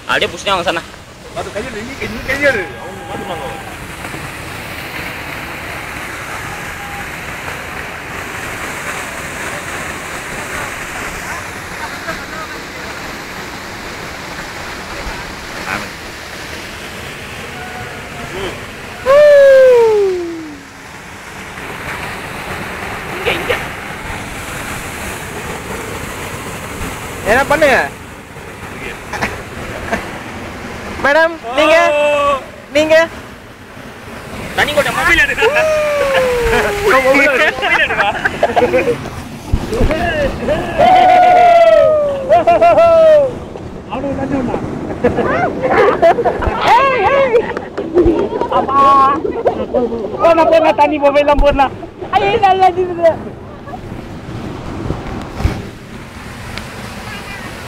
அப்படியே புடிச்சிட்டு வாங்க சார். அது கையில் நீ கையாரு அவங்க மாட்டுவாங்க. என்ன பண்ணுங்க மேடம்? நீங்க தண்ணி கொட்ட மொபைல் எடுங்க. போனா தண்ணி மொபைல்லாம் போடலாம். ஐயோ நல்லா இருக்குது.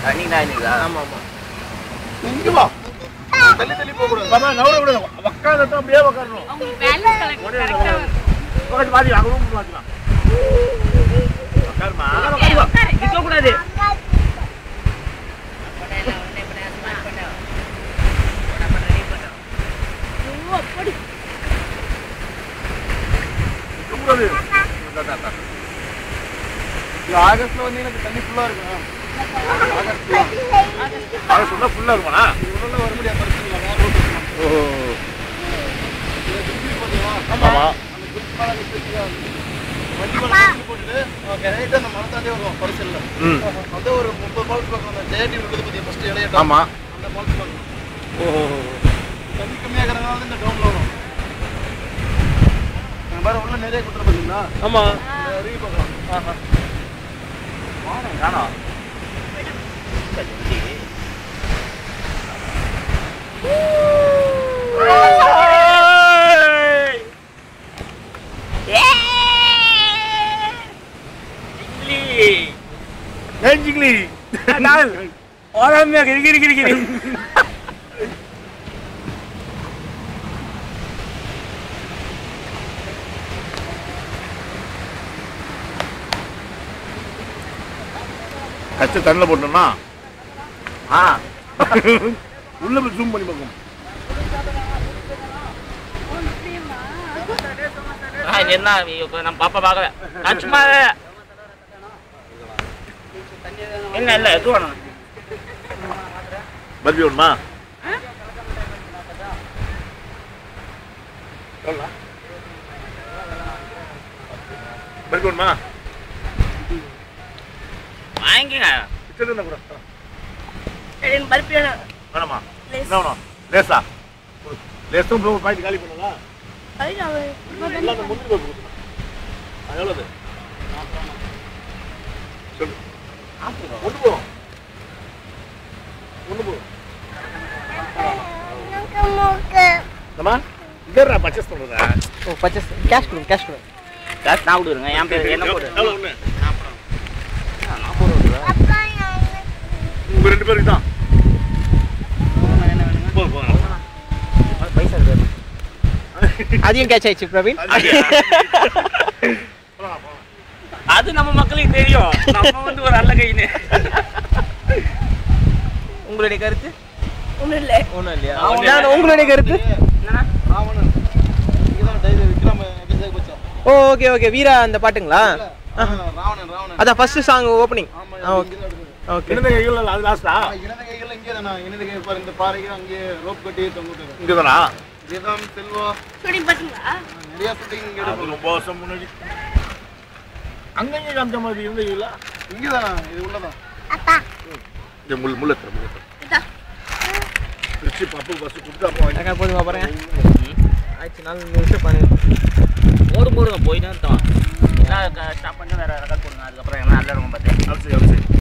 தண்ணி தான் இருக்குதா? ஆமா ஆமா. இங்க வா. தள்ளி போக கூடாது. பாமா நவர விடுங்க. வக்காதட்ட அப்படியே வக்காரணும். அவங்க பேலன்ஸ் கரெக்ட்டா பக்கத்து பாதி அங்க ரூம் மாட்டலாம். வக்காரமா. உட்காரு. நிக்க கூடாது. ஆகஸ்ட்ல வந்து எனக்கு தண்ணி ஃபுல்லா இருக்கும். ஆகஸ்ட்ல ஃபுல்லா இருக்குமா? உள்ள வர முடியாது பரிசீலனை ஓ. ஆமா. அந்த குட்பால நிறுத்தியா. வண்டி மேல போட்டுட்டு ஓகே ரைட் அந்த மரத்தாண்டே வரும் பரிசீலனை. அது ஒரு 30 பால்ஸ் பக்கம் அந்த ஜேடி இருக்குது பத்தியா ஃபர்ஸ்ட் இளையடா. ஆமா. அந்த பால்ஸ் பக்கம். ஓஹோ. தண்ணி கம்மியா இருக்கறனால இந்த டவுன்ல வரும். நான் பாரு உள்ள நிறைய குட்டற பாத்தீங்களா? ஆமா. ரீ பார்க்கலாம். ஆஹா. காணோம். ஜிங்லி நாள் ஓரமே கிரி கச்ச தண்ணில போட்டோம்னா உள்ள போய் ஜூம் பண்ணி பார்க்கும். என்ன நம்ம பாப்பா பார்க்கல சும்மா என்ன இல்ல எது வேணும் பர்பி வேணுமா? பர்பி வேணுமா? வாங்கிங்க கூட பருப்பு வேணாமா? என்ன வேணும்? லேசா லேசும் பாயிண்ட் காலி பண்ணலாம். எல்லாம் முந்திரி பருப்பு கொடுத்துருங்க. அது எவ்வளவு? சொல்லு. ஒன்று போதும். நம்ம இதரா பர்ச்சேஸ் பண்றதா? ஓ பர்ச்சேஸ் கேஷ் கொடு. கேஷ் நான் கொடுங்க. என் பேர் என்ன போடு? எவ்வளவு ஒண்ணு? நான் போடுறேன். உங்க ரெண்டு பேருக்கு தான். போதும். பைசா வேணும். அதையும் கேட்ச் ஆயிடுச்சு பிரவீன். அது நம்ம மக்களுக்கு தெரியும். நம்ம வந்து ஒரு நல்ல கைன்னு. உங்களுடைய கருத்து? ஒண்ணும் இல்லையா? உங்களுடைய கருத்து என்னன்னா ராவணன் இங்கதான் டைரி விக்ரம் எபிசோட் போச்சோம். Oh okay okay. வீரா அந்த பாட்டுங்களா? ராவணன் அதான் first song opening. Okay okay. இனந்த கைகள் அது லாஸ்டா? இனந்த கைகள் இங்கே தானா? இனந்த கை பாரு இந்த பாறைக்கு அங்கே ரோப் கட்டி தொங்குது. இங்க தானா? இதுதான் செல்வா. ஷூட்டிங் பாத்தீங்களா? நிறைய ஷூட்டிங் இங்க எடுப்போம். ரொம்ப வருஷம் முன்னாடி. அங்கங்க காமிச்ச மாதிரி இருந்தீங்களா? இங்க தானா? இது உள்ளதான். அப்பா. இந்த முள்ளத்துல. இதா. திருச்சி பாப்பு பஸ் கொடுத்து அப்போ அக்கா போதுமா பாருங்க. ஆயிடுச்சு 4 நிமிஷம் பண்ணு. போடுங்க போயிட்டே இருந்தோம். ஸ்டாப் பண்ணி வேற ரெக்கார்ட் போடுங்க. அதுக்கப்புறம் என்ன நல்லா இருக்கும் பார்த்து. சரி